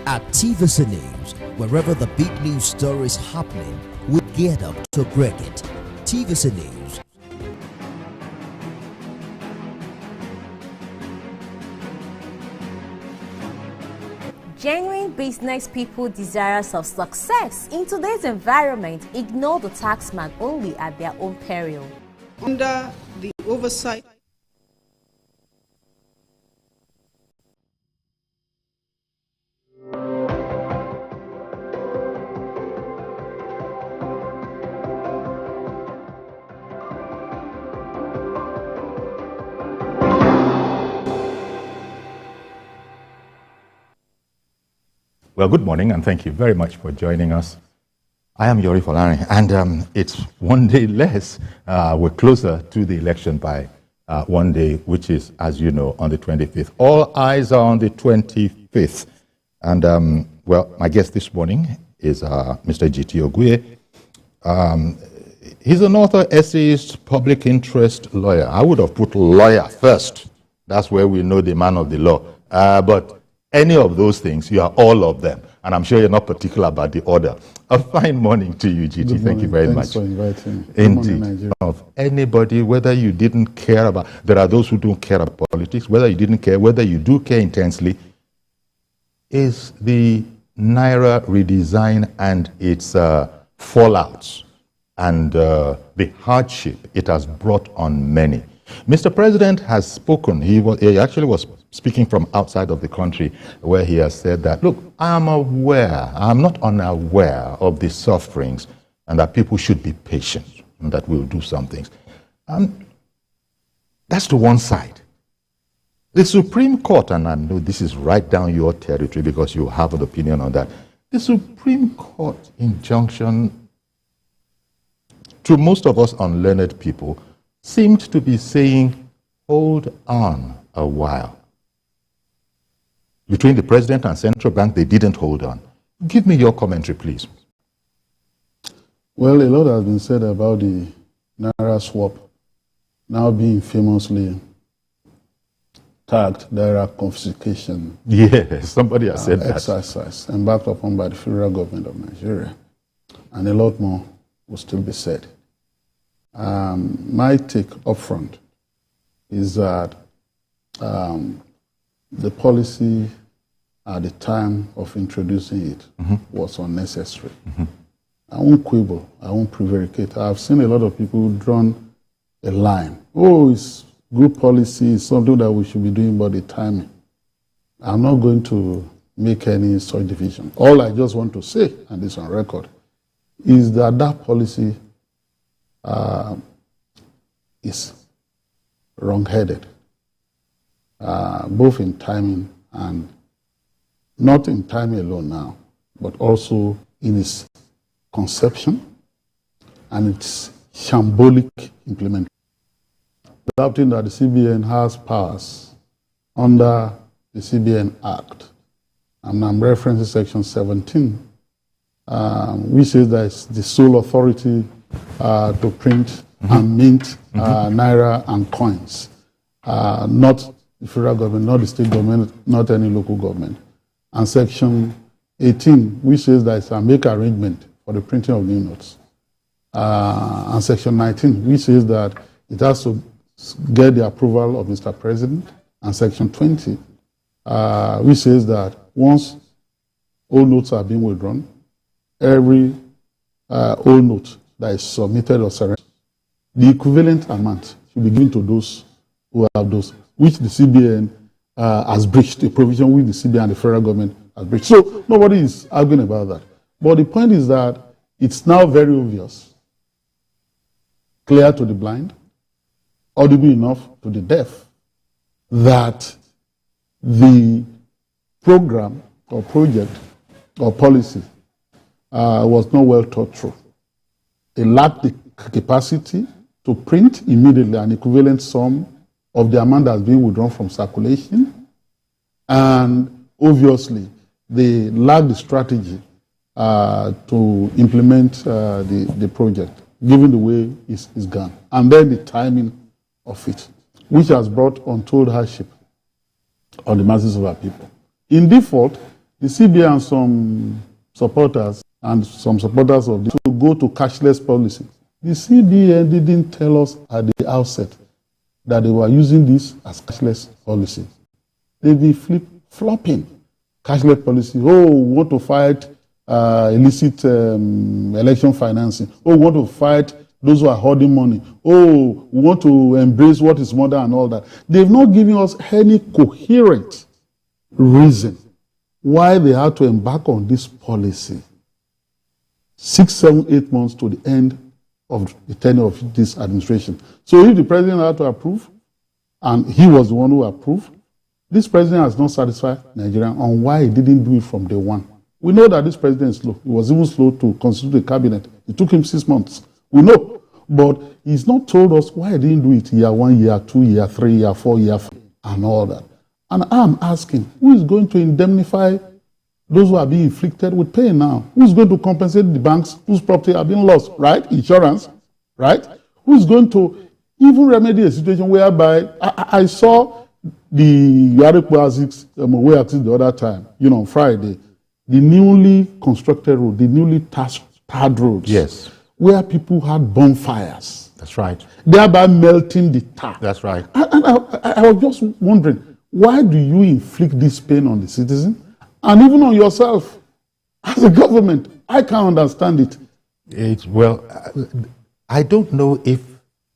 At TVC News, wherever the big news story is happening, we get up to break it. TVC News. Genuine business people desirous of success in today's environment ignore the taxman only at their own peril. Under the oversight Well, good morning, and thank you very much for joining us. I am Yori Folani, and it's one day less. We're closer to the election by one day, which is, as you know, on the 25th. All eyes are on the 25th. And, well, my guest this morning is Mr. G.T. Oguye. He's an author, essayist, public interest lawyer. I would have put lawyer first. That's where we know the man of the law. But any of those things, you are all of them. And I'm sure you're not particular about the order. A fine morning to you, GT. Thank you very much. Thanks for inviting me. Indeed. Of anybody, whether you didn't care about, there are those who don't care about politics, whether you didn't care, whether you do care intensely, is the Naira redesign and its fallouts and the hardship it has brought on many. Mr. President has spoken. He actually was speaking from outside of the country, where he has said that, look, I'm not unaware of the sufferings, and that people should be patient, and that we'll do some things. That's to one side. The Supreme Court, and I know this is right down your territory because you have an opinion on that, the Supreme Court injunction, to most of us unlearned people, seemed to be saying, hold on a while. Between the president and central bank, they didn't hold on. Give me your commentary, please. Well, a lot has been said about the Naira swap now being famously tagged Naira confiscation. Yes, somebody has said that. Exercise embarked upon by the federal government of Nigeria. And a lot more will still be said. My take up front is that the policy at the time of introducing it was unnecessary. I won't quibble, I won't prevaricate. I've seen a lot of people drawn a line. Oh, it's good policy, it's something that we should be doing, but the timing. I'm not going to make any such division. All I just want to say, and this on record, is that that policy is wrong-headed. Both in timing and not in timing alone now, but also in its conception and its shambolic implementation. Adopting that the CBN has powers under the CBN Act, and I'm referencing Section 17, which says that it's the sole authority to print and mint Naira and coins, not the federal government, not the state government, not any local government. And Section 18, which says that it's a make arrangement for the printing of new notes. And Section 19, which says that it has to get the approval of Mr. President. And Section 20, which says that once all notes are being withdrawn, every old note that is submitted or surrendered, the equivalent amount should be given to those who have those, which the CBN has breached, a provision which the CBN and the federal government has breached. So nobody is arguing about that. But the point is that it's now very obvious, clear to the blind, audible enough to the deaf, that the program or project or policy was not well thought through. It lacked the capacity to print immediately an equivalent sum of the amount that's being withdrawn from circulation, and obviously they lack the strategy to implement the project, given the way it's gone, and then the timing of it, which has brought untold hardship on the masses of our people. In default, the CBN and some supporters of this to go to cashless policy. The CBN didn't tell us at the outset that they were using this as cashless policy. They've been flip-flopping cashless policy. Oh, we want to fight illicit election financing. Oh, we want to fight those who are hoarding money. Oh, we want to embrace what is modern and all that. They've not given us any coherent reason why they had to embark on this policy 6, 7, 8 months to the end of the tenure of this administration. So if the president had to approve, and he was the one who approved, this president has not satisfied Nigerians on why he didn't do it from day one. We know that this president is slow. He was even slow to constitute the cabinet. It took him 6 months. We know. But he's not told us why he didn't do it year 1, year 2, year 3, year 4, year 5, and all that. And I'm asking, who is going to indemnify those who are being inflicted with pain now? Who is going to compensate the banks whose property have been lost, right? Insurance, right? Who is going to even remedy a situation whereby I saw the Yarekwa way axis the other time, on Friday, the newly constructed road, the newly tarred roads. Yes. Where people had bonfires. That's right. Thereby melting the tar. That's right. And I was just wondering, why do you inflict this pain on the citizen and even on yourself as a government? I can't understand it. I don't know if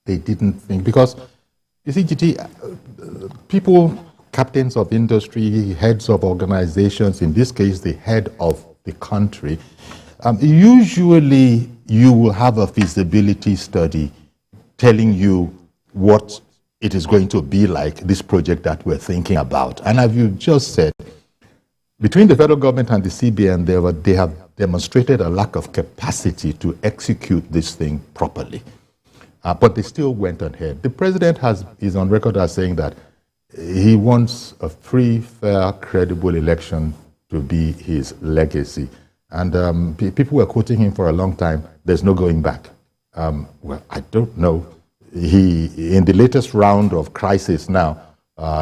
they didn't think, because you see, GT, people, captains of industry, heads of organizations, in this case, the head of the country, usually you will have a feasibility study telling you what it is going to be like, this project that we're thinking about. And as you just said, between the federal government and the CBN, they have demonstrated a lack of capacity to execute this thing properly. But they still went ahead. The president is on record as saying that he wants a free, fair, credible election to be his legacy. And people were quoting him for a long time. There's no going back. Well, I don't know. In the latest round of crisis now,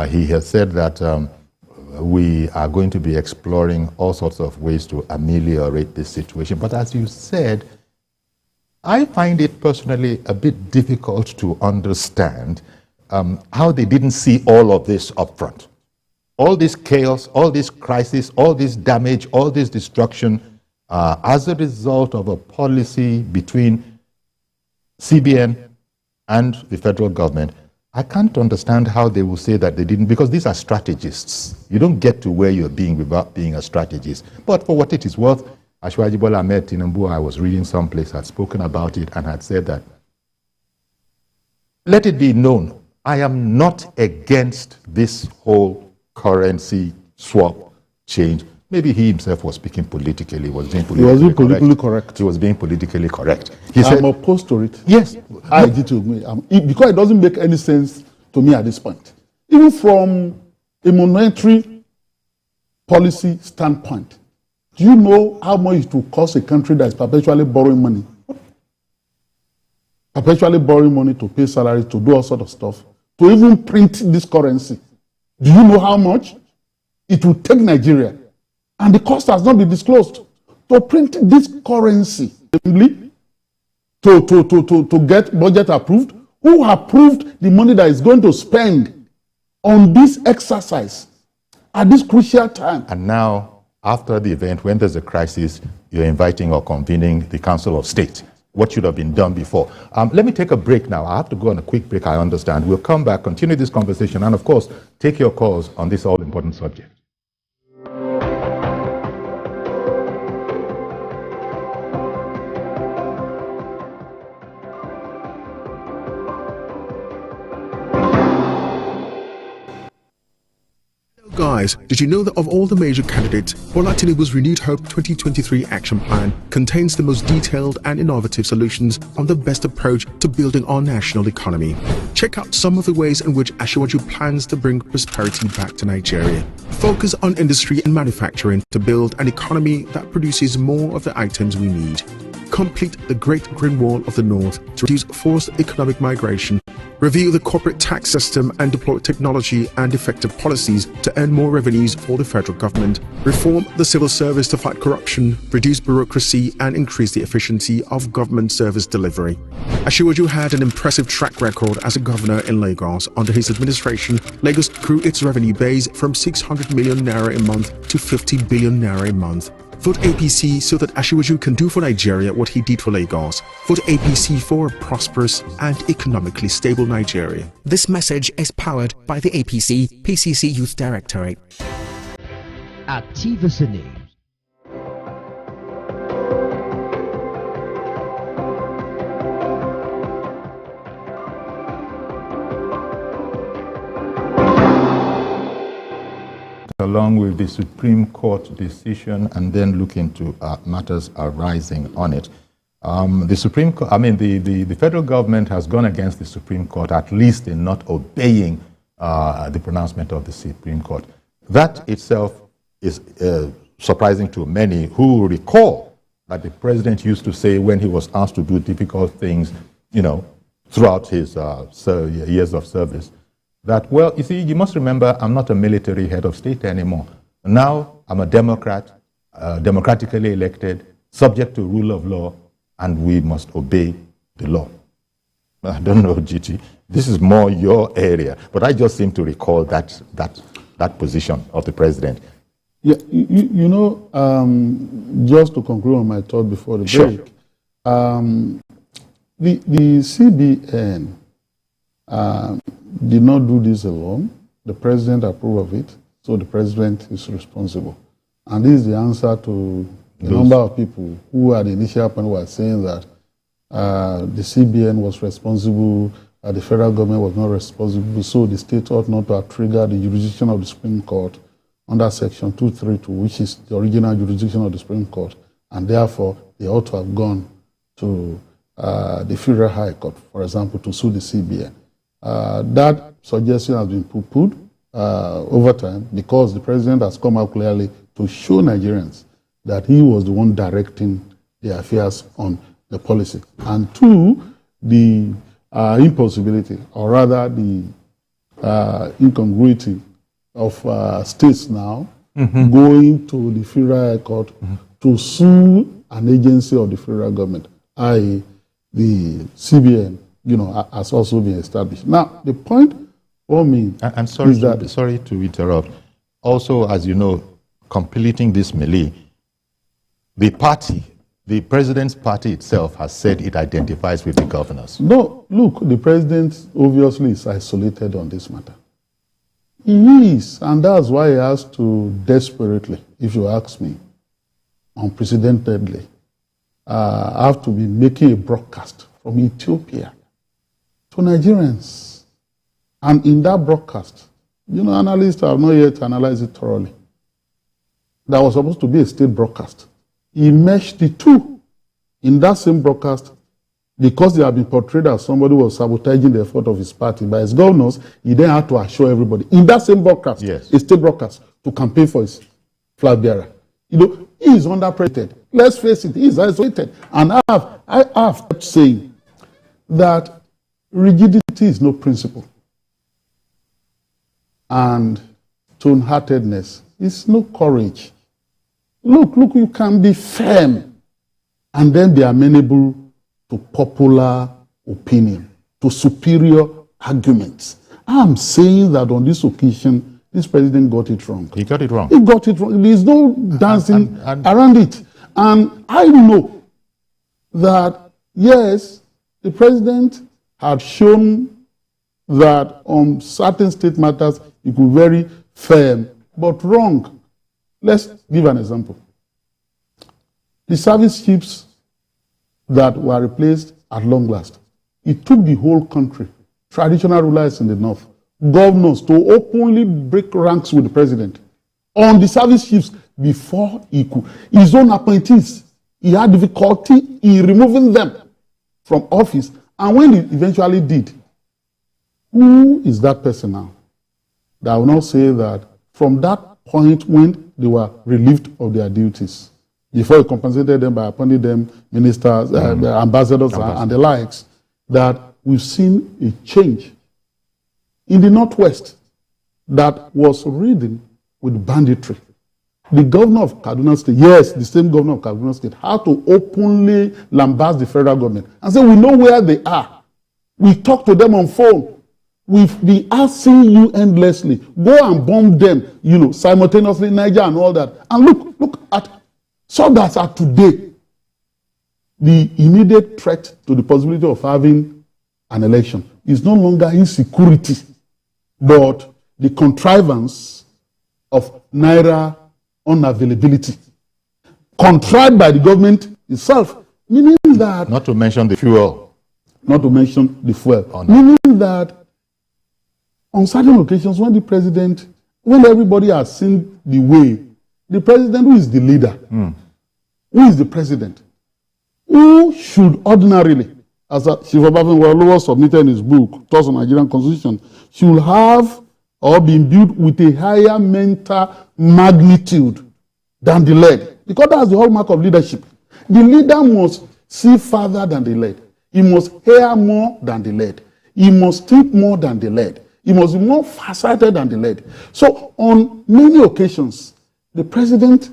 he has said that we are going to be exploring all sorts of ways to ameliorate this situation. But as you said, I find it personally a bit difficult to understand how they didn't see all of this up front. All this chaos, all this crisis, all this damage, all this destruction as a result of a policy between CBN and the federal government. I can't understand how they will say that they didn't, because these are strategists. You don't get to where you're being without being a strategist. But for what it is worth, Ashwaji Bola Ahmed Tinubu, I was reading someplace, had spoken about it and had said that, let it be known, I am not against this whole currency swap change. Maybe he himself was speaking politically. He was being politically correct. He was being politically correct. He said, I'm opposed to it. Yes. I did to me. Because it doesn't make any sense to me at this point. Even from a monetary policy standpoint, do you know how much it will cost a country that is perpetually borrowing money? Perpetually borrowing money to pay salaries, to do all sorts of stuff, to even print this currency. Do you know how much it will take Nigeria? And the cost has not been disclosed. To print this currency, to get budget approved, who approved the money that is going to spend on this exercise at this crucial time? And now, after the event, when there's a crisis, you're inviting or convening the Council of State. What should have been done before? Let me take a break now. I have to go on a quick break, I understand. We'll come back, continue this conversation, and of course, take your calls on this all-important subject. Guys, did you know that of all the major candidates, Bola Tinubu's Renewed Hope 2023 Action Plan contains the most detailed and innovative solutions on the best approach to building our national economy? Check out some of the ways in which Asiwaju plans to bring prosperity back to Nigeria. Focus on industry and manufacturing to build an economy that produces more of the items we need. Complete the Great Green Wall of the North to reduce forced economic migration review the corporate tax system and deploy technology and effective policies to earn more revenues for the federal government, reform the civil service to fight corruption, reduce bureaucracy and increase the efficiency of government service delivery. Asiwaju had an impressive track record as a governor in Lagos. Under his administration, Lagos grew its revenue base from 600 million naira a month to 50 billion naira a month. Vote APC so that Asiwaju can do for Nigeria what he did for Lagos. Vote APC for a prosperous and economically stable Nigeria. This message is powered by the APC PCC Youth Directorate. At TVC News. Along with the Supreme Court decision and then look into matters arising on it. The Supreme Court, the federal government has gone against the Supreme Court, at least in not obeying the pronouncement of the Supreme Court. That itself is surprising to many who recall that the president used to say when he was asked to do difficult things, throughout his years of service, that, well, you see, you must remember, I'm not a military head of state anymore. Now I'm a Democrat, democratically elected, subject to rule of law, and we must obey the law. I don't know, GT. This is more your area, but I just seem to recall that position of the president. Yeah, just to conclude on my thought before the break, the CBN did not do this alone. The president approved of it, so the president is responsible. And this is the answer to the number of people who at the initial point were saying that the CBN was responsible, the federal government was not responsible, so the state ought not to have triggered the jurisdiction of the Supreme Court under Section 232, which is the original jurisdiction of the Supreme Court, and therefore they ought to have gone to the Federal High Court, for example, to sue the CBN. That suggestion has been poo-pooed over time because the president has come out clearly to show Nigerians that he was the one directing the affairs on the policy. And two, the impossibility, or rather the incongruity of states now going to the Federal High Court to sue an agency of the federal government, i.e. the CBN, has also been established. Now, the point for me I'm sorry, sorry to interrupt. Also, as you know, completing this melee, the president's party itself has said it identifies with the governors. No, look, the president obviously is isolated on this matter. He is, and that's why he has to desperately, if you ask me, unprecedentedly, have to be making a broadcast from Ethiopia to Nigerians. And in that broadcast, analysts have not yet analyzed it thoroughly. That was supposed to be a state broadcast. He meshed the two in that same broadcast because they have been portrayed as somebody who was sabotaging the effort of his party by his governors. He then had to assure everybody in that same broadcast, a state broadcast, to campaign for his flag bearer. He is underrated. Let's face it, he is isolated. And I have kept saying that rigidity is no principle. And stone-heartedness is no courage. Look, you can be firm and then be amenable to popular opinion, to superior arguments. I'm saying that on this occasion, this president got it wrong. He got it wrong. He got it wrong. There's no dancing around it. And I know that, yes, the president had shown that on certain state matters, he could be very firm, but wrong. Let's give an example. The service ships that were replaced at long last, it took the whole country, traditional rulers in the north, governors, to openly break ranks with the president on the service ships before he could. His own appointees, he had difficulty in removing them from office. And when he eventually did, who is that person now that will not say that from that point when they were relieved of their duties, before he compensated them by appointing them ministers, ambassadors, and the likes, that we've seen a change in the Northwest that was ridden with banditry. The governor of Kaduna State, yes, the same governor of Kaduna State, had to openly lambast the federal government and say, we know where they are. We talk to them on phone. We've been asking you endlessly. Go and bomb them, simultaneously, Niger and all that. And look at, so that's at today, the immediate threat to the possibility of having an election is no longer insecurity, but the contrivance of Naira unavailability, contrived by the government itself, meaning that... Not to mention the fuel. Not to mention the fuel. Oh, no. Meaning that on certain occasions when everybody has seen the way, the president, who is the leader, who is the president, who should ordinarily, as Chief Obafemi submitted in his book, Thoughts on Nigerian Constitution, should have or be imbued with a higher mental magnitude than the led. Because that's the hallmark of leadership. The leader must see further than the led. He must hear more than the led. He must think more than the led. He must be more farsighted than the led. So on many occasions, the president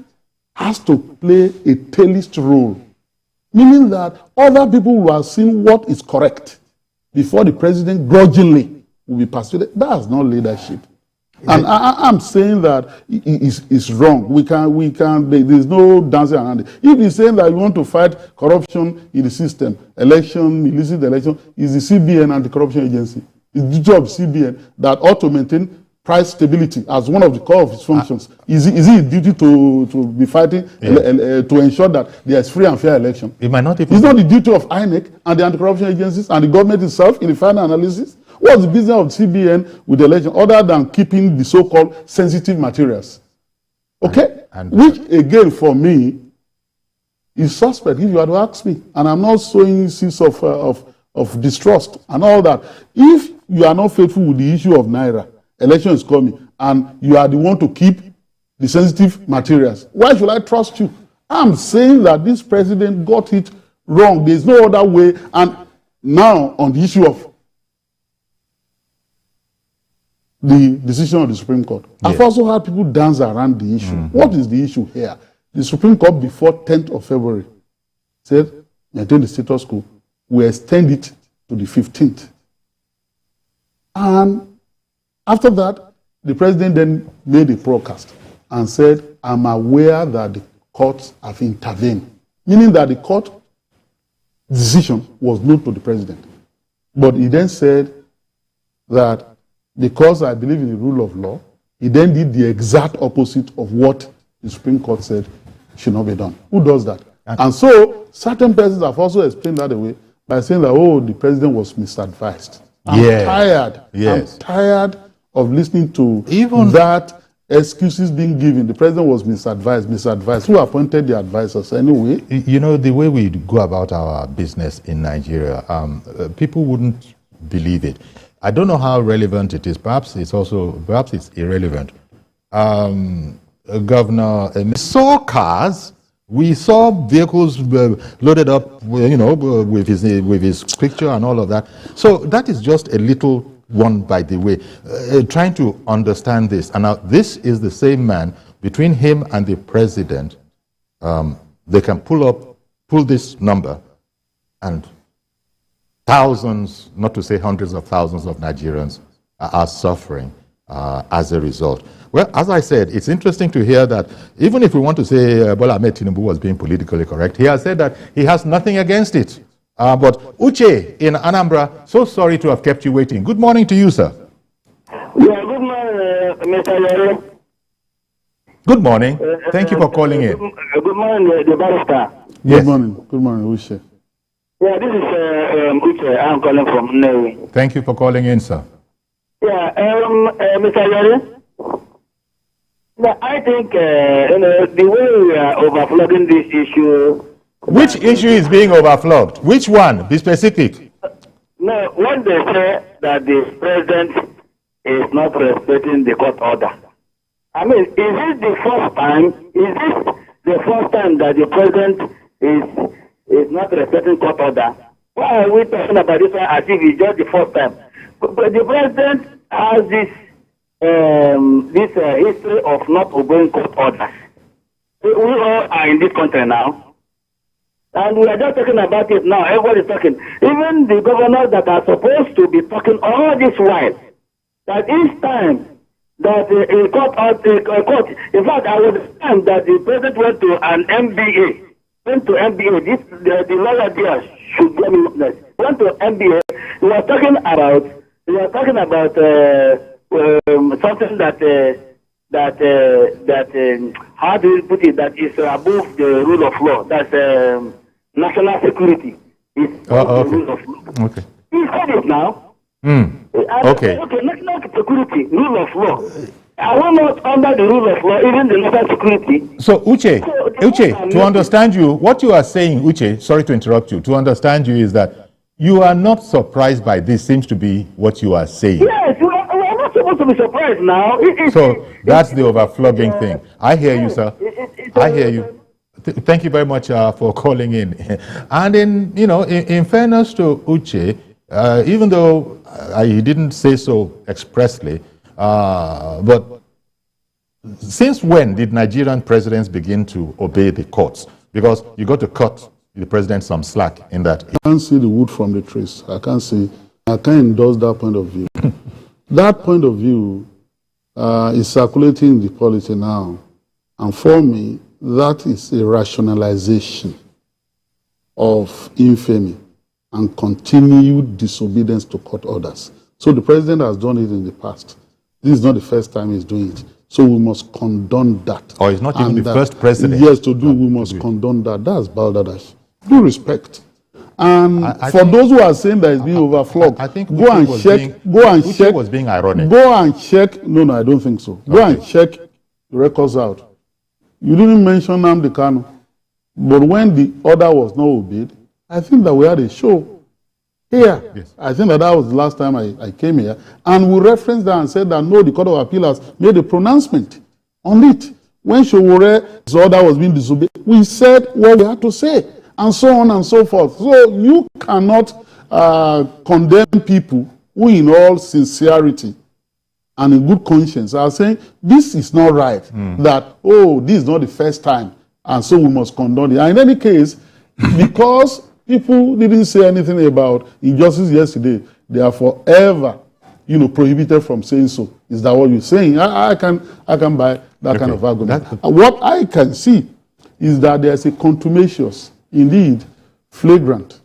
has to play a tailist role, meaning that other people will have seen what is correct before the president grudgingly will be persuaded. That's not leadership. And I'm saying that it's wrong. We can, there's no dancing around it. If he's saying that you want to fight corruption in the system, illicit election, is the CBN anti-corruption agency. It's the job of CBN that ought to maintain price stability as one of the core of its functions. Is it his duty to be fighting, to ensure that there is free and fair election? It might not even... It's not the duty of INEC and the anti-corruption agencies and the government itself in the final analysis. What's the business of CBN with the election other than keeping the so-called sensitive materials? Okay? Which, again, for me, is suspect, if you had to ask me. And I'm not sowing seeds of distrust and all that. If you are not faithful with the issue of Naira, election is coming, and you are the one to keep the sensitive materials, why should I trust you? I'm saying that this president got it wrong. There's no other way. And now, on the issue of the decision of the Supreme Court, I've also had people dance around the issue. What is the issue here? The Supreme Court, before 10th of February, said, maintain the status quo. We extend it to the 15th. And after that, the president then made a broadcast and said, I'm aware that the courts have intervened, meaning that the court decision was known to the president. But he then said that because I believe in the rule of law, he then did the exact opposite of what the Supreme Court said should not be done. Who does that? And so certain persons have also explained that away by saying that, oh, the president was misadvised. I'm tired. I'm tired of listening to even that excuses being given. The president was misadvised. Who appointed the advisors anyway? You know, the way we go about our business in Nigeria, people wouldn't believe it. I don't know how relevant it is. Perhaps it's irrelevant. Governor, we saw cars. We saw vehicles loaded up, with his picture and all of that. So that is just a little one, by the way, trying to understand this. And now this is the same man. Between him and the president, they can pull this number, and thousands, not to say hundreds of thousands of Nigerians are suffering as a result. Well, as I said, it's interesting to hear that even if we want to say Bola Ahmed Tinubu was being politically correct, he has said that he has nothing against it. But Uche in Anambra, so sorry to have kept you waiting. Good morning to you, sir. Yeah, good morning, Mr. Yoro. Good morning. Thank you for calling in. Good morning, the barrister. Yes. Good morning. Good morning, Uche. Yeah, this is Uche. I'm calling from Nnewi. Thank you for calling in, sir. Yeah, Mr. Yoro. I think the way we are overflowing this issue. Which issue is being overflowed? Which one? Be specific. No, when they say that the president is not respecting the court order, I mean, is this the first time? Is this the first time that the president is not respecting court order? Why are we talking about this one as if it's just the first time? But the president has this history of not obeying court orders. We all are in this country now. And we are just talking about it now. Everybody is talking. Even the governors that are supposed to be talking all this while, that each time that a court, in fact, I was the time that the president went to an MBA. Went to MBA. The lawyer there should get me witness. Went to MBA. He was talking about something that how do you put it, that is above the rule of law. That's national security. It's above the rule of law. Okay. He said it now. Okay. Okay, national security, rule of law. Are we not under the rule of law, even the national security? So, Uche, to understand you, what you are saying, Uche, sorry to interrupt you, to understand you is that you are not surprised by this, seems to be what you are saying. Yes, we are not supposed to be surprised now. So, that's the overflogging thing. I hear you, sir. I hear you. Thank you very much for calling in. And in fairness to Uche, even though he didn't say so expressly, but since when did Nigerian presidents begin to obey the courts? Because you got to cut the president some slack in that. I can't see the wood from the trees. I can't endorse that point of view. That point of view is circulating in the polity now. And for me, that is a rationalization of infamy and continued disobedience to court orders. So the president has done it in the past. This is not the first time he's doing it. So we must condone that. Or he's not even the first president. Yes, we must condone that. That's balderdash. Due respect. And for those who are saying that it's being overflogged, I think go and check. Was being ironic. Go and check. No, I don't think so. Go and check the records out. You didn't mention Nnamdi Kanu. But when the order was not obeyed, I think that we had a show here. Yes. I think that was the last time I came here. And we referenced that and said that no, the Court of Appeal has made a pronouncement on it. When Showore's order was being disobeyed, we said what we had to say, and so on and so forth. So you cannot condemn people who in all sincerity and in good conscience are saying this is not right, that, this is not the first time, and so we must condone it. And in any case, because people didn't say anything about injustice yesterday, they are forever, prohibited from saying so. Is that what you're saying? I can buy that kind of argument. What I can see is that there's a contumacious, indeed flagrant,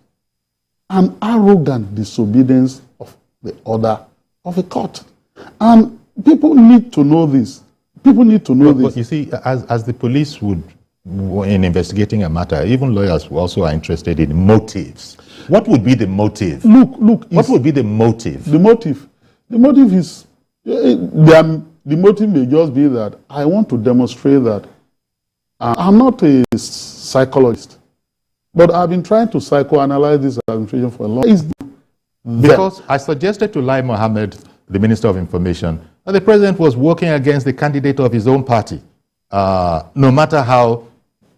and arrogant disobedience of the order of a court. And people need to know this. People need to know this. But you see, as the police would, in investigating a matter, even lawyers also are interested in motives. What would be the motive? Look. What would be the motive? The motive is, the motive may just be that I want to demonstrate that I'm not a psychologist, but I've been trying to psychoanalyze this administration for a long time. Because I suggested to Lai Mohammed, the Minister of Information, that the president was working against the candidate of his own party, no matter how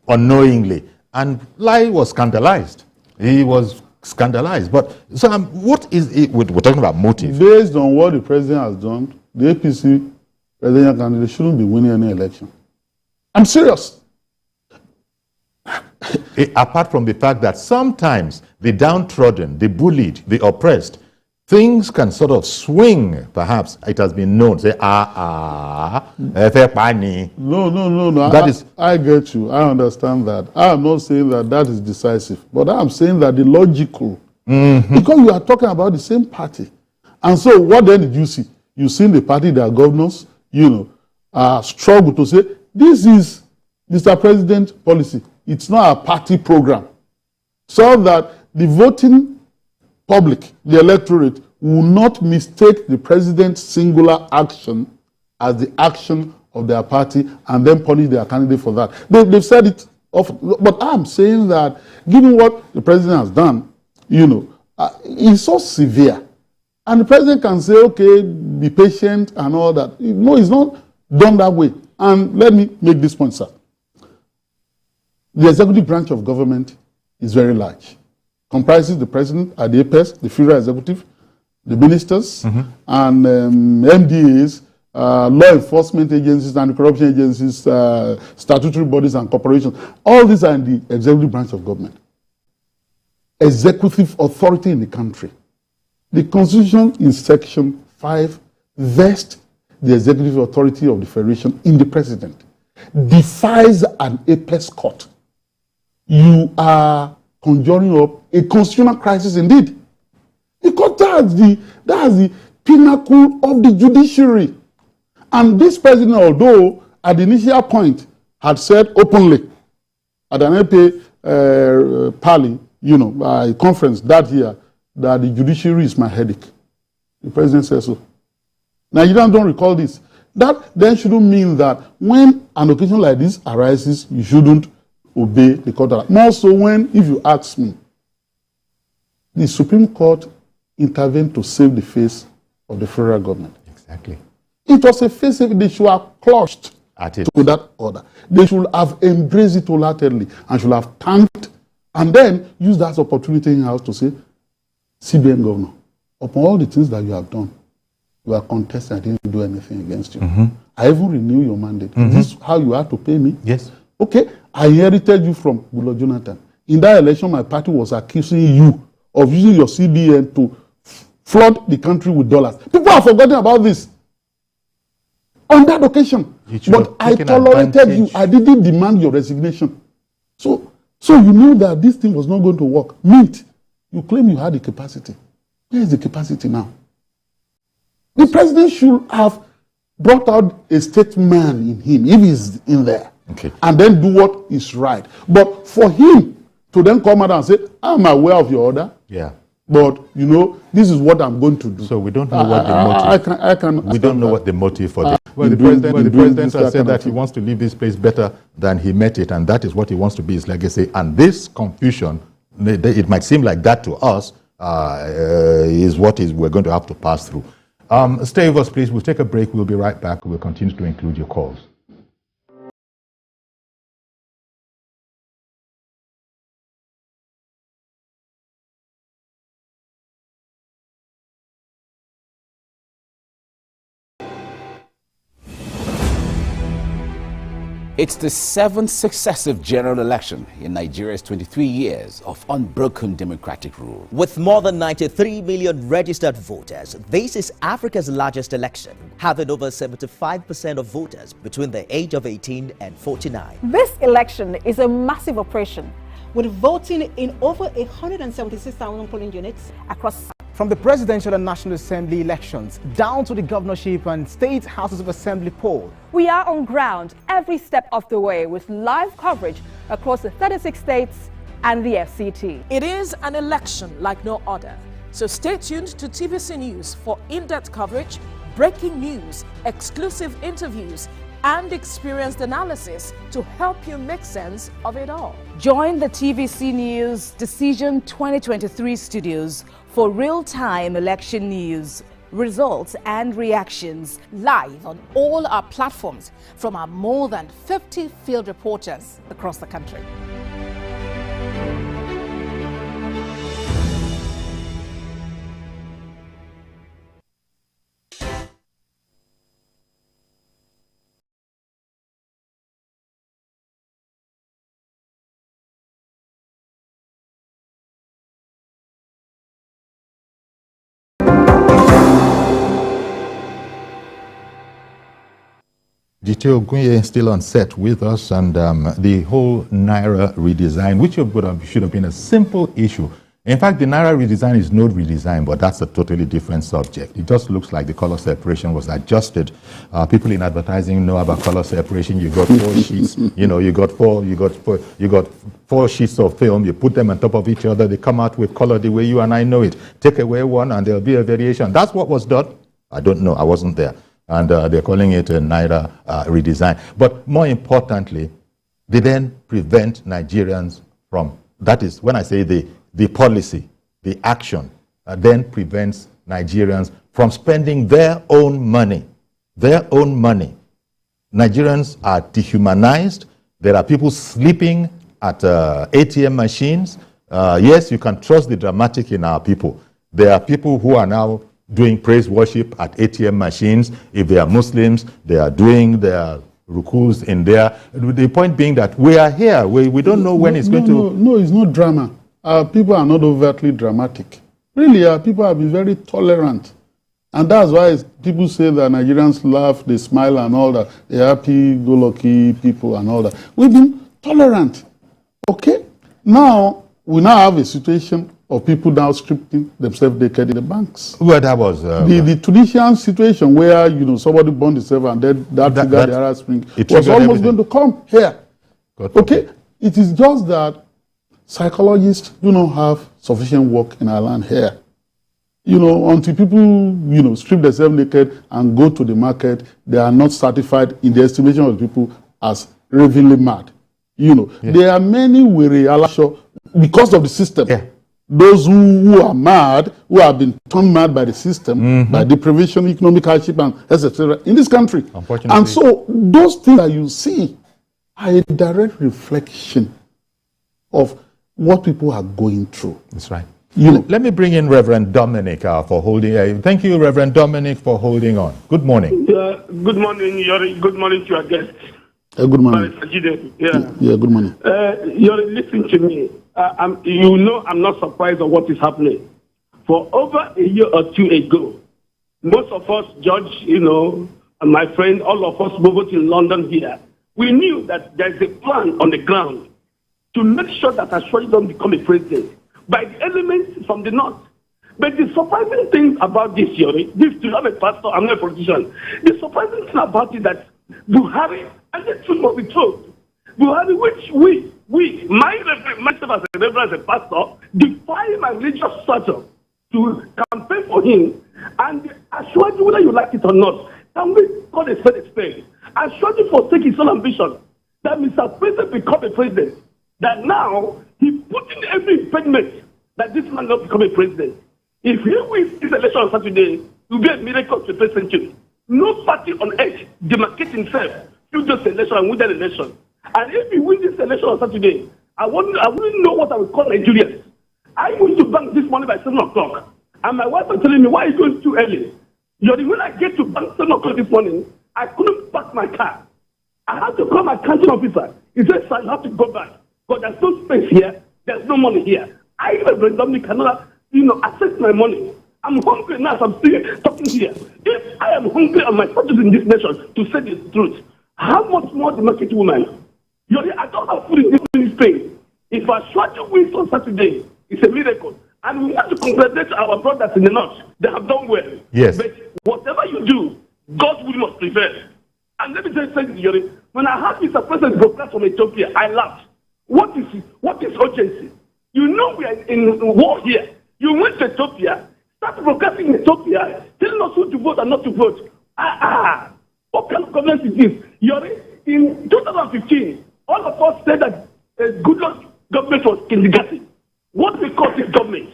unknowingly. And Lai was scandalized. He was scandalized. But so what is it? We're talking about motive. Based on what the president has done, the APC presidential candidate shouldn't be winning any election. I'm serious. Apart from the fact that sometimes the downtrodden, the bullied, the oppressed, things can sort of swing, perhaps. It has been known. Say, No. I get you. I understand that. I am not saying that is decisive. But I am saying that the logical. Because you are talking about the same party. And so what then did you see? You seen the party, their governors, struggle to say, this is Mr. President policy. It's not a party program. So that the voting public, the electorate, will not mistake the president's singular action as the action of their party and then punish their candidate for that. They've said it often. But I'm saying that given what the president has done, it's so severe. And the president can say, okay, be patient and all that. No, it's not done that way. And let me make this point, sir. The executive branch of government is very large. comprises the president at the apex, the federal executive, the ministers, and MDAs, law enforcement agencies, anti-corruption agencies, statutory bodies and corporations. All these are in the executive branch of government. Executive authority in the country. The Constitution in Section 5 vests the executive authority of the Federation in the president. Defies an apex court. You are conjuring up a constitutional crisis indeed. Because that's the pinnacle of the judiciary. And this president, although at the initial point had said openly at an AP Pali, a conference that year, that the judiciary is my headache. The president says so. Nigerians don't recall this. That then shouldn't mean that when an occasion like this arises, you shouldn't obey the court order. More so when, if you ask me, the Supreme Court intervened to save the face of the federal government. Exactly. It was a face they should have clutched to that order. They should have embraced it wholeheartedly and should have thanked and then used that opportunity in-house to say, CBN governor, upon all the things that you have done, you are contesting, I didn't do anything against you. I even renew your mandate. Is this how you have to pay me? Yes. Okay, I inherited you from Goodluck Jonathan. In that election, my party was accusing you of using your CBN to flood the country with dollars. People have forgotten about this. On that occasion. But I tolerated you. I didn't demand your resignation. So you knew that this thing was not going to work. Mint, you claim you had the capacity. Where is the capacity now? The president should have brought out a statesman in him, if he's in there, and then do what is right. But for him to then come out and say, I'm aware of your order, but this is what I'm going to do. So we don't know what the motive. We don't know what the motive for this. Well, the president has said that he wants to leave this place better than he met it, and that is what he wants to be his legacy. And this confusion, it might seem like that to us, is what we're going to have to pass through. Stay with us, please. We'll take a break. We'll be right back. We'll continue to include your calls. It's the 7th successive general election in Nigeria's 23 years of unbroken democratic rule. With more than 93 million registered voters, this is Africa's largest election, having over 75% of voters between the age of 18 and 49. This election is a massive operation, with voting in over 176,000 polling units across. From the presidential and national assembly elections down to the governorship and state houses of assembly poll. We are on ground every step of the way with live coverage across the 36 states and the FCT. It is an election like no other. So stay tuned to TVC News for in-depth coverage, breaking news, exclusive interviews, and experienced analysis to help you make sense of it all. Join the TVC News Decision 2023 studios for real-time election news, results and reactions live on all our platforms from our more than 50 field reporters across the country. Jitio Gunye is still on set with us, and the whole Naira redesign, which should have been a simple issue. In fact, the Naira redesign is no redesign, but that's a totally different subject. It just looks like the color separation was adjusted. People in advertising know about color separation. You got 4 sheets. You got four sheets of film. You put them on top of each other. They come out with color the way you and I know it. Take away one, and there'll be a variation. That's what was done. I don't know. I wasn't there. And they're calling it a Naira redesign. But more importantly, they then prevent Nigerians from, that is, when I say the policy, the action, then prevents Nigerians from spending their own money. Their own money. Nigerians are dehumanized. There are people sleeping at ATM machines. Yes, you can trust the dramatic in our people. There are people who are now doing praise worship at ATM machines. If they are Muslims, they are doing their rukus in there. The point being that we are here. We don't know when it's going to... No, it's not drama. People are not overtly dramatic. Really, people have been very tolerant. And that's why people say that Nigerians laugh, they smile and all that. They're happy-go-lucky people and all that. We've been tolerant. Okay? Now, we now have a situation of people now stripping themselves naked in the banks. Well, that was... the Tunisian situation where, somebody burned himself and then that triggered the Arab Spring was almost going to come here. Okay? It is just that psychologists do not have sufficient work in our land here. Until people, strip themselves naked and go to the market, they are not certified in the estimation of the people as ravingly mad. There are many weary alasho because of the system. Yeah. Those who are mad, who have been turned mad by the system, by deprivation, economic hardship, and etc. in this country. Unfortunately. And so those things that you see are a direct reflection of what people are going through. That's right. Let me bring in Reverend Dominic for holding. Thank you, Reverend Dominic, for holding on. Good morning. Good morning, Yori. Good morning to your guest. Good morning. Yeah, good morning. Yori, listen to me. I'm not surprised at what is happening. For over a year or two ago, most of us, Judge, and my friend, all of us moved in London here, we knew that there's a plan on the ground to make sure that Ashwaji don't become a president by the elements from the north. But the surprising thing about this, Yori, I'm a pastor, I'm not a politician. The surprising thing about it that Buhari, and the truth must be told, Buhari, which myself as a reverend, as a pastor, defy my religious status to campaign for him, and Ashwaji, whether you like it or not, can we call a spade a spade? Ashwaji forsake his own ambition that Mr. President become a president, that now he put in every impediment that this man not become a president. If he wins this election on Saturday, it will be a miracle to the president. No party on earth demarcate himself through this election and win that election. And if he wins this election on Saturday, I wouldn't know what I would call Nigerians. I went to bank this morning by 7 o'clock, and my wife was telling me, why are you going too early? When I get to bank 7 o'clock this morning, I couldn't park my car. I had to call my counting officer. He said, sir, you have to go back. But there's no space here. There's no money here. I even Dominic cannot, access my money. I'm hungry now as I'm still talking here. If I am hungry on my status in this nation, to say the truth, how much more the market woman? I don't have food in this Spain. If Ashwaji wins on Saturday, it's a miracle. And we have to congratulate our brothers in the north. They have done well. Yes. But whatever you do, God's will must prevail. And let me tell you something, Yori. When I heard Mr. President broadcast from Ethiopia, I laughed. What is urgency? We are in war here. You went to Ethiopia, start broadcasting in Ethiopia, telling us who to vote and not to vote. What kind of government is this? Yori, in 2015, all of us said that good luck government was kindergarten. What we call this government?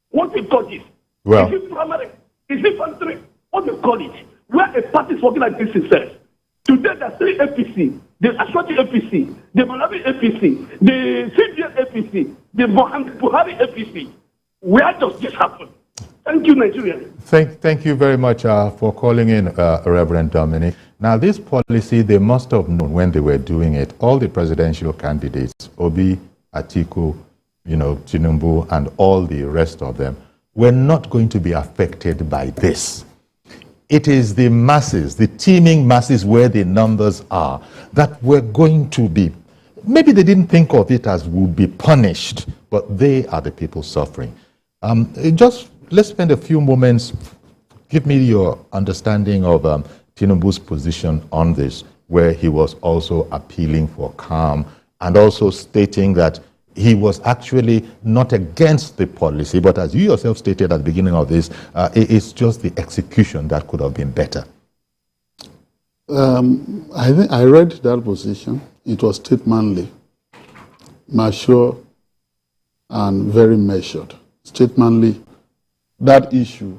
What we call this? Well, is it primary? Is it infantry? What we call it? Where a party is working like this itself. Today there's 3 APC, the Ashwaji APC, the Malawi APC, the CBN APC, the Mohammed Buhari APC. Where does this happen? Thank you, Nigeria. Thank you very much for calling in, Reverend Dominic. Now, this policy, they must have known when they were doing it. All the presidential candidates, Obi, Atiku, Tinubu, and all the rest of them, were not going to be affected by this. It is the masses, the teeming masses where the numbers are, that were going to be, maybe they didn't think of it as would be punished, but they are the people suffering. Let's spend a few moments. Give me your understanding of Tinubu's position on this, where he was also appealing for calm and also stating that he was actually not against the policy, but as you yourself stated at the beginning of this, it's just the execution that could have been better. I think I read that position. It was statemanly, mature, and very measured. Statemanly, that issue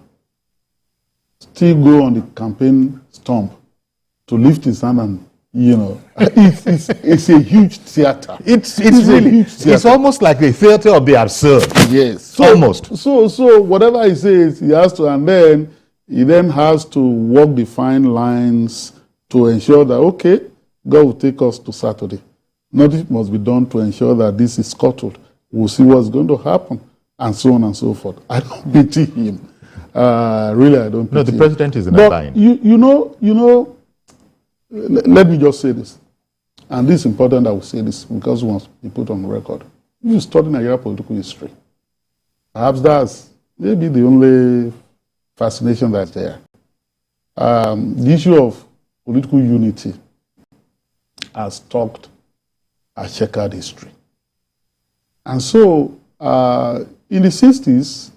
still go on the campaign stump to lift his hand and, You know, it's a huge theater. It's really, it's almost like the theater of the absurd. Yes. So, almost. So whatever he says, he has to, and then he then has to walk the fine lines to ensure that, okay, God will take us to Saturday. Nothing must be done to ensure that this is scuttled. We'll see what's going to happen, and so on and so forth. I don't pity him. Really, I don't pity him. No, the president is in a But line. you know, let me just say this, and this is important that we say this because we want to be put on record. If you study Nigerian political history, perhaps that's maybe the only fascination that's there. The issue of political unity has talked a checkered history. And so, in the 60s,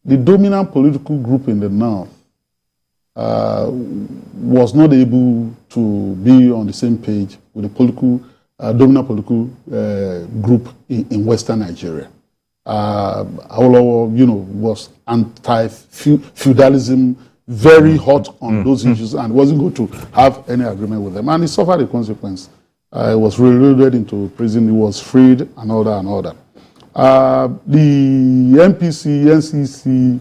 the dominant political group in the North was not able to be on the same page with the political, dominant political group in Western Nigeria. Awolowo, was anti-feudalism, very hot on those issues, and wasn't going to have any agreement with them. And he suffered the consequence. He was reloaded into prison. He was freed, and all that, and all that. The MPC, NCC,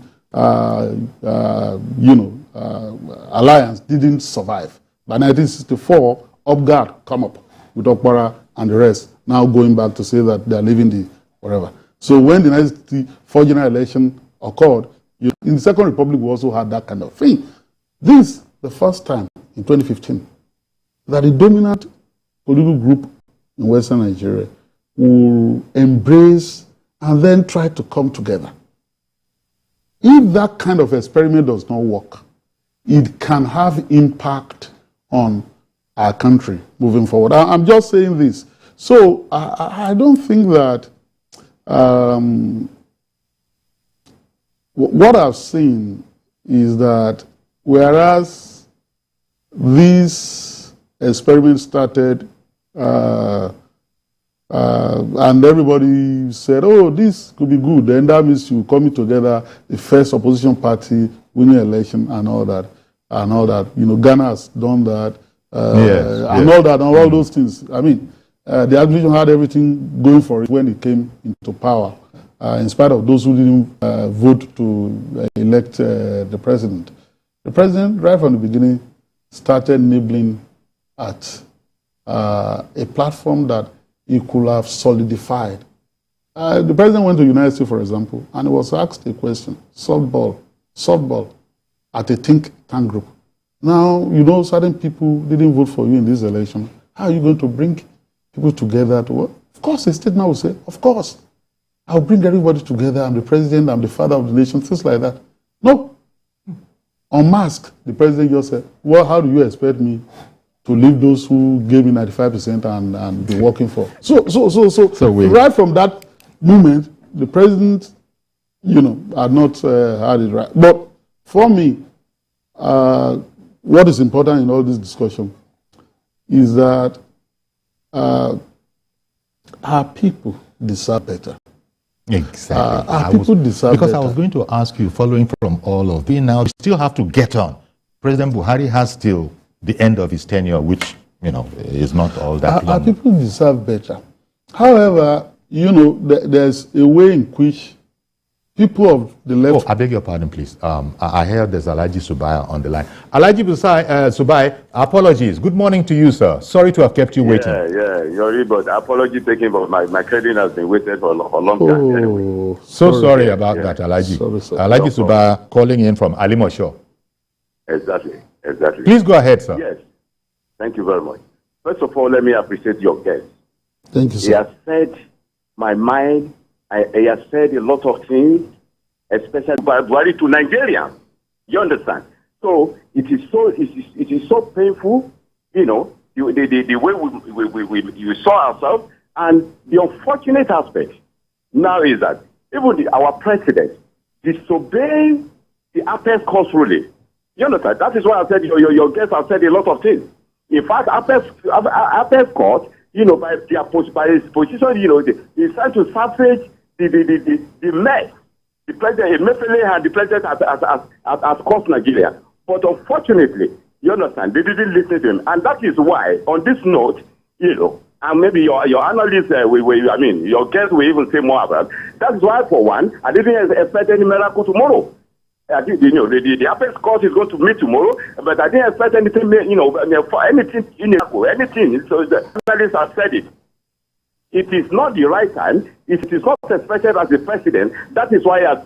alliance didn't survive. By 1964, UpGuard come up with Okpara and the rest, now going back to say that they're leaving the whatever. So when the 1964 general election occurred, in the Second Republic, we also had that kind of thing. This is the first time in 2015 that the dominant political group in Western Nigeria will embrace and then try to come together. If that kind of experiment does not work, it can have impact on our country moving forward. I'm just saying this. So I don't think that what I've seen is that whereas this experiment started and everybody said, oh, this could be good, then that means you coming together, the first opposition party winning election and all that. Ghana has done that, and all that, and all those things. I mean, the administration had everything going for it when it came into power, in spite of those who didn't vote to elect the president. The president, right from the beginning, started nibbling at a platform that he could have solidified. The president went to United States, for example, and he was asked a question, softball, at a think tank group. Now, certain people didn't vote for you in this election. How are you going to bring people together to work? Of course, the state now will say, of course, I'll bring everybody together. I'm the president, I'm the father of the nation, things like that. No. Unmasked, the president just said, well, how do you expect me to leave those who gave me 95% and be working for? So right from that moment, the president, had not had it right. But for me, what is important in all this discussion is that our people deserve better. Exactly. Our people deserve because better. I was going to ask you, following from all of this, now we still have to get on. President Buhari has till the end of his tenure, which, is not all that long. Our people deserve better. However, there's a way in which people of the left... Oh, I beg your pardon, please. I heard there's Alhaji Subaya on the line. Alhaji Subaya, apologies. Good morning to you, sir. Sorry to have kept you waiting. Sorry, but apology taken, but my credit has been waiting for a long time. Anyway. Sorry about that, Alhaji. Sorry. Alhaji Subaya calling in from Alimosho. Exactly. Please go ahead, sir. Yes. Thank you very much. First of all, let me appreciate your guest. Thank you, sir. He has said my mind. He has said a lot of things, especially by Buhari to Nigerians. You understand? So it is so painful, the way we saw ourselves, and the unfortunate aspect now is that even our president disobeying the Apex Court ruling. You understand? That is why I said your guests have said a lot of things. In fact, Apex Court, by his position, he's trying to salvage the mess the president Emefiele and the president has cost Nigeria. But unfortunately, You understand? They didn't listen to him. And that is why, on this note, and maybe your analysts, your guests will even say more about it. That's why, for one, I didn't expect any miracle tomorrow. I think, the apex court is going to meet tomorrow, but I didn't expect anything, for anything. So the analysts have said it. It is not the right time. It is not expected as the president. That is why he has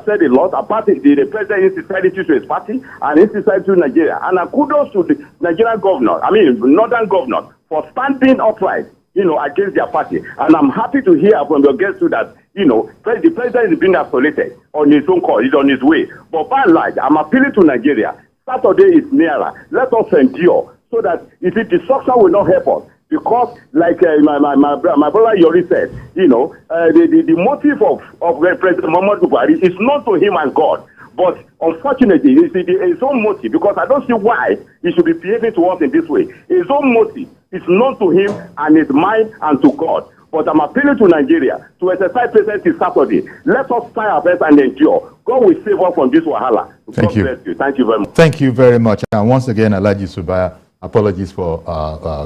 said a lot. Apart the president insisted to his party and insisted to Nigeria. And kudos to the Nigerian governor, northern governor, for standing upright, against their party. And I'm happy to hear from your guests too that, the president is being isolated on his own call. He's on his way. But by and large, I'm appealing to Nigeria. Saturday is nearer. Let us endure so that if it destruction will not help us. Because, like my brother Yori said, the motive of President Muhammad Buhari is not to him and God. But unfortunately, his own motive, because I don't see why he should be behaving to us in this way. His own motive is not to him and his mind and to God. But I'm appealing to Nigeria to exercise patience till Saturday. Let us try our best and endure. God will save us from this wahala. Thank you. Bless you. Thank you very much. Thank you very much. And once again, Alhaji Subaya, apologies for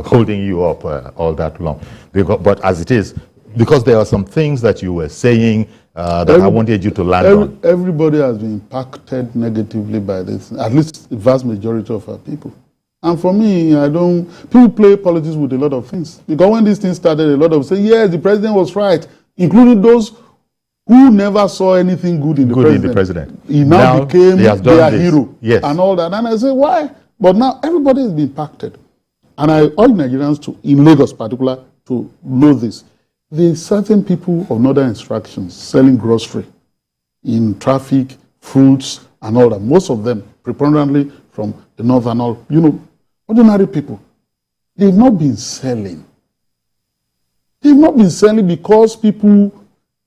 holding you up all that long. But as it is, because there are some things that you were saying that I wanted you to land on. Everybody has been impacted negatively by this, at least the vast majority of our people. And for me, people play politics with a lot of things. Because when this thing started, a lot of say, yes, the president was right, including those who never saw anything good in the president. He now became their hero and all that. And I say, why? But now everybody has been impacted. And I urge Nigerians in Lagos particular, to know this. There are certain people of northern extractions selling grocery in traffic, fruits, and all that. Most of them, preponderantly from the northern, ordinary people. They've not been selling. They've not been selling because people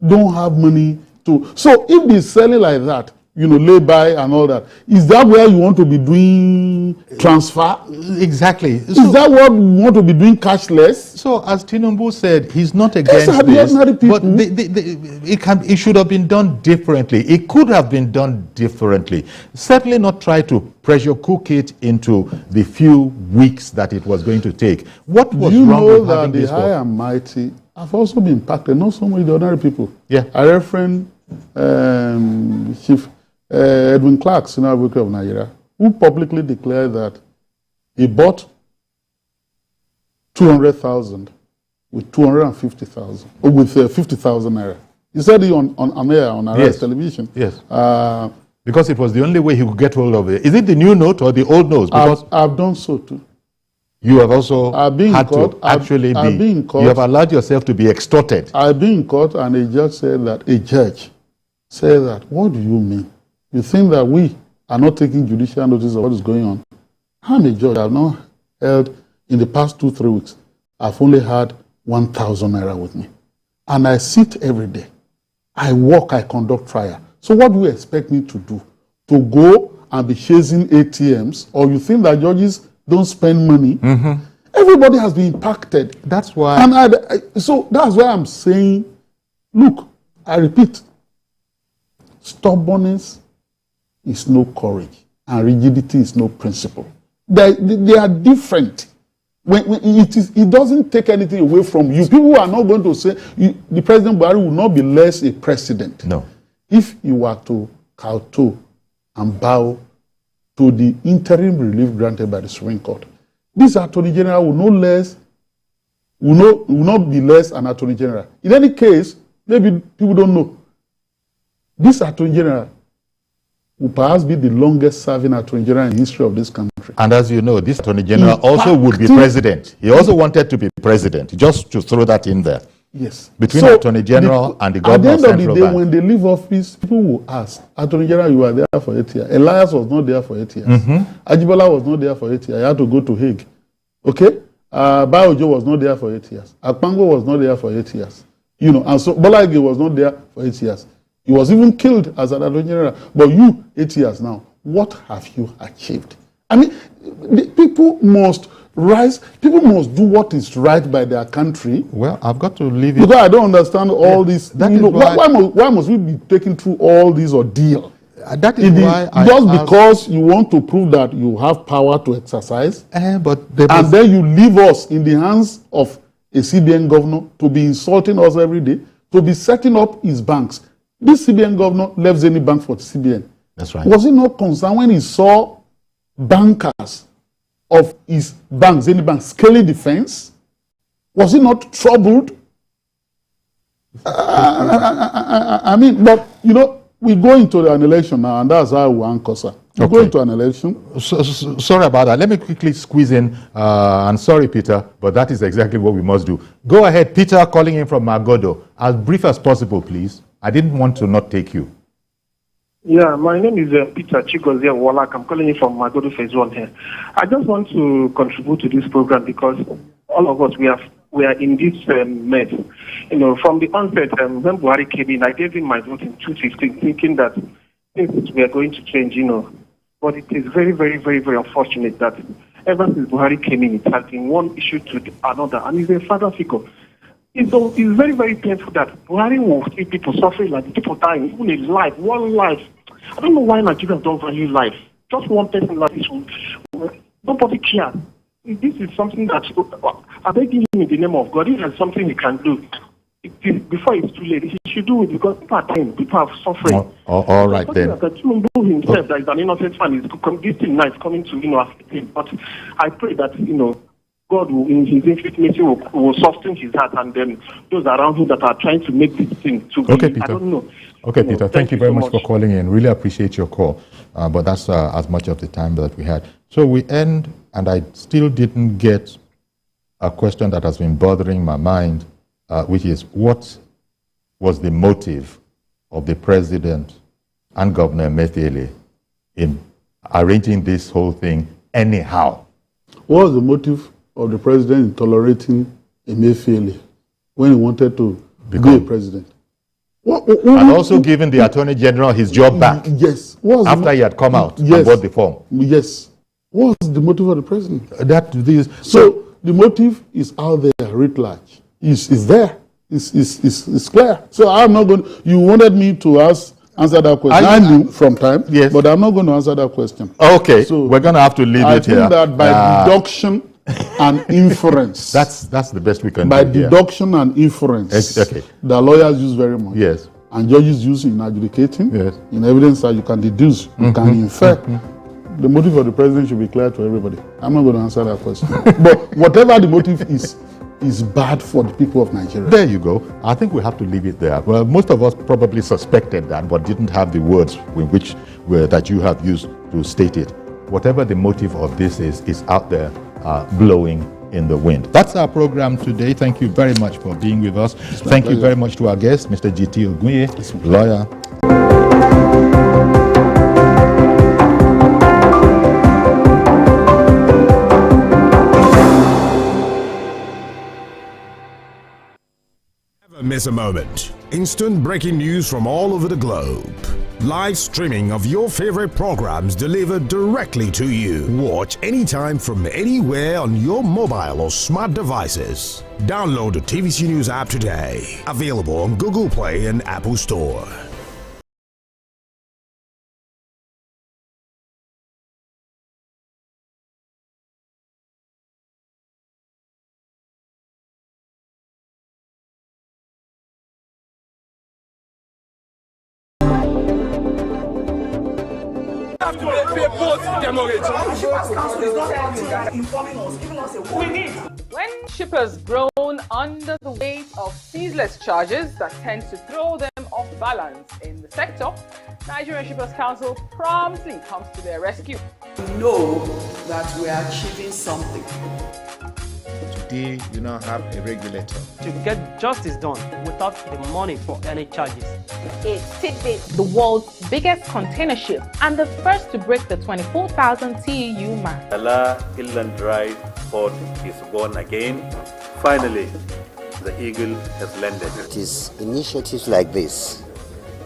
don't have money to. So if they're selling like that, lay-by and all that, is that where you want to be doing transfer? Exactly. Is that what you want to be doing cashless? So as Tinubu said, he's not against this, but it should have been done differently. It could have been done differently. Certainly not try to pressure cook it into the few weeks that it was going to take. What was wrong with having this? The high and mighty have also been impacted, not so much the ordinary people. Yeah. I reference Chief Edwin Clark, Senior Advocate of Nigeria, who publicly declared that he bought 200,000 with 250,000, or with 50,000 naira. He said it on air, on Arrest television. Yes. Because it was the only way he could get hold of it. Is it the new note or the old notes? Because I've done so too. You have also had to actually be, you have allowed yourself to be extorted. I've been in court and a judge said that, what do you mean? You think that we are not taking judicial notice of what is going on? I'm a judge. I've not held, in the past 2-3 weeks, I've only had 1,000 naira with me. And I sit every day. I work, I conduct trial. So what do you expect me to do? To go and be chasing ATMs? Or you think that judges don't spend money? Mm-hmm. Everybody has been impacted. That's why. And so that's why I'm saying, look, I repeat, stubbornness is no courage, and rigidity is no principle. They are different. It doesn't take anything away from you. People are not going to say the President Buhari will not be less a president. No. If you were to kowtow and bow to the interim relief granted by the Supreme Court, this Attorney General will not be less an Attorney General. In any case, maybe people don't know. This Attorney General will perhaps be the longest serving Attorney General in the history of this country. And as you know, this Attorney General also would be president. He also wanted to be president, just to throw that in there. Yes. Between the Attorney General and the governor of Central Bank. At the end of the day, when they leave office, people will ask, Attorney General, you were there for 8 years. Elias was not there for 8 years. Mm-hmm. Ajibola was not there for 8 years. He had to go to Hague. Okay? Bayojo was not there for 8 years. Akpango was not there for 8 years. And so Bola Ige was not there for 8 years. He was even killed as an Attorney General. But you, 8 years now, what have you achieved? I mean, people must rise. People must do what is right by their country. Well, I've got to leave it. Because I don't understand all this. Why must we be taking through all this ordeal? That is why just because you want to prove that you have power to exercise, and then you leave us in the hands of a CBN governor to be insulting us every day, to be setting up his banks. This CBN governor left any bank for the CBN. That's right. Was he not concerned when he saw bankers of his bank, Zenith Bank, scaling the fence? Was he not troubled? I mean, but you know, we go into an election now, and that's how we anchor, sir. We go into an election. Sorry about that. Let me quickly squeeze in. And sorry, Peter, but that is exactly what we must do. Go ahead, Peter, calling in from Magodo. As brief as possible, please. I didn't want to not take you. Yeah, my name is Peter Chigozie Wallach. I'm calling you from Magodo Phase 1 here. I just want to contribute to this program because all of us, we are in this mess. You know, from the onset, when Buhari came in, I gave him my vote in 2015, thinking that things were going to change, you know. But it is very, very, very, very unfortunate that ever since Buhari came in, it has been one issue to another, and he's a father figure. It's very, very painful that Buhari will see people suffering, like people dying, even a life, one life. I don't know why Nigerians don't value life. Just one person like this, nobody cares. This is something that I beg him in the name of God. If there's something he can do, before it's too late, he should do it because people are dying, people are suffering. All right then. Like Tinubu himself, that is an innocent man, this thing now is coming to affect him. But I pray that God will, in His infinite mercy, will soften his heart, and then those around him that are trying to make this thing to be. Peter. I don't know. Okay, Peter. Thank you very much for calling in. Really appreciate your call. But that's as much of the time that we had. So we end, and I still didn't get a question that has been bothering my mind, which is what was the motive of the president and Governor Emefiele in arranging this whole thing anyhow? What was the motive of the president in tolerating Emefiele when he wanted to be a president? And also giving the Attorney General his job back. Yes. After he had come out and bought the form. Yes. What was the motive of the president? So the motive is out there, writ large. It's there. It's clear. So I'm not going. You wanted me to answer that question. I knew from time. Yes. But I'm not going to answer that question. Okay. So we're going to have to leave it here. I think that by deduction and inference. That's the best we can do. By deduction and inference. Okay. The lawyers use very much. Yes. And judges use in adjudicating. Yes. In evidence that you can deduce, you can infer. The motive of the president should be clear to everybody. I'm not going to answer that question. But whatever the motive is bad for the people of Nigeria. There you go. I think we have to leave it there. Well, most of us probably suspected that, but didn't have the words that you have used to state it. Whatever the motive of this is out there blowing in the wind. That's our program today. Thank you very much for being with us. Thank you very much to our guest, Mr. G.T. Ogunye, lawyer. Never miss a moment. Instant breaking news from all over the globe. Live streaming of your favorite programs delivered directly to you. Watch anytime from anywhere on your mobile or smart devices. Download the TVC News app today. Available on Google Play and Apple Store. When shippers groan under the weight of ceaseless charges that tend to throw them off balance in the sector, Nigerian Shippers Council promptly comes to their rescue. We know that we are achieving something. Today, you now have a regulator. To get justice done without the money for any charges. It's Tidbit, the world's biggest container ship and the first to break the 24,000 TEU mark. Allah Inland Drive port is born again. Finally, the eagle has landed. It is initiatives like this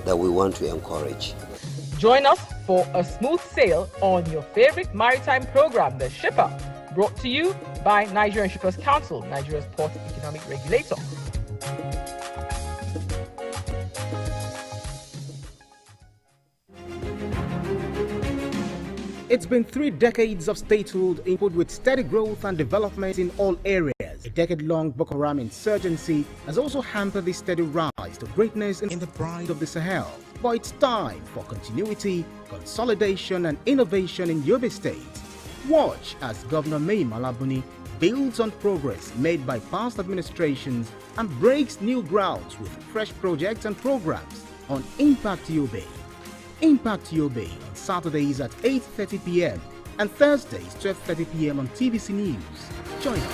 that we want to encourage. Join us for a smooth sail on your favorite maritime program, The Shipper, brought to you by Nigerian Shippers Council, Nigeria's port economic regulator. It's been 3 decades of statehood input with steady growth and development in all areas. A decade-long Boko Haram insurgency has also hampered the steady rise to greatness in the pride of the Sahel. But it's time for continuity, consolidation and innovation in Yobe State. Watch as Governor Mai Malabuni builds on progress made by past administrations and breaks new grounds with fresh projects and programs on Impact Yobe. Impact Yobe on Saturdays at 8:30 p.m. and Thursdays 12:30 p.m. on TVC News. Join us.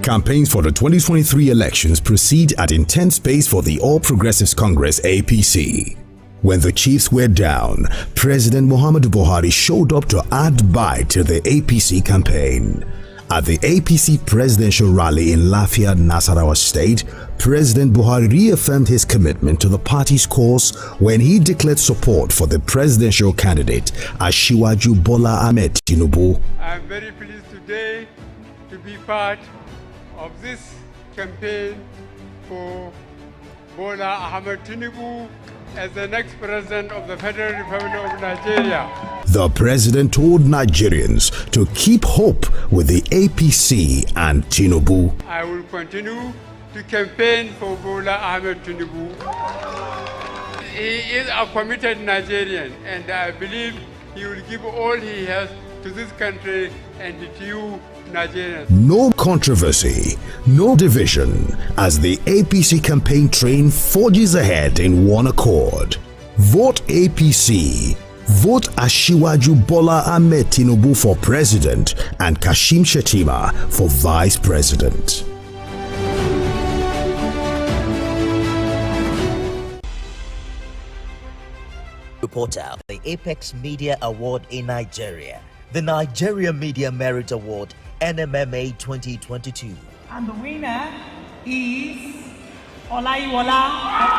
Campaigns for the 2023 elections proceed at intense pace for the All Progressives Congress APC. When the chiefs were down, President Muhammad Buhari showed up to add bite to the APC campaign. At the APC presidential rally in Lafia, Nasarawa State, President Buhari reaffirmed his commitment to the party's cause when he declared support for the presidential candidate, Asiwaju Bola Ahmed Tinubu. I am very pleased today to be part of this campaign for Bola Ahmed Tinubu as the next president of the Federal Republic of Nigeria. The president told Nigerians to keep hope with the APC and Tinubu. I will continue to campaign for Bola Ahmed Tinubu. He is a committed Nigerian, and I believe he will give all he has to this country and to you Nigerians. No controversy, no division, as the APC campaign train forges ahead in one accord. Vote APC. Vote Asiwaju Bola Ahmed Tinubu for president and Kashim Shettima for vice president. Reporter, the Apex Media Award in Nigeria, the Nigeria Media Merit Award, NMMA 2022. And the winner is Olaiwola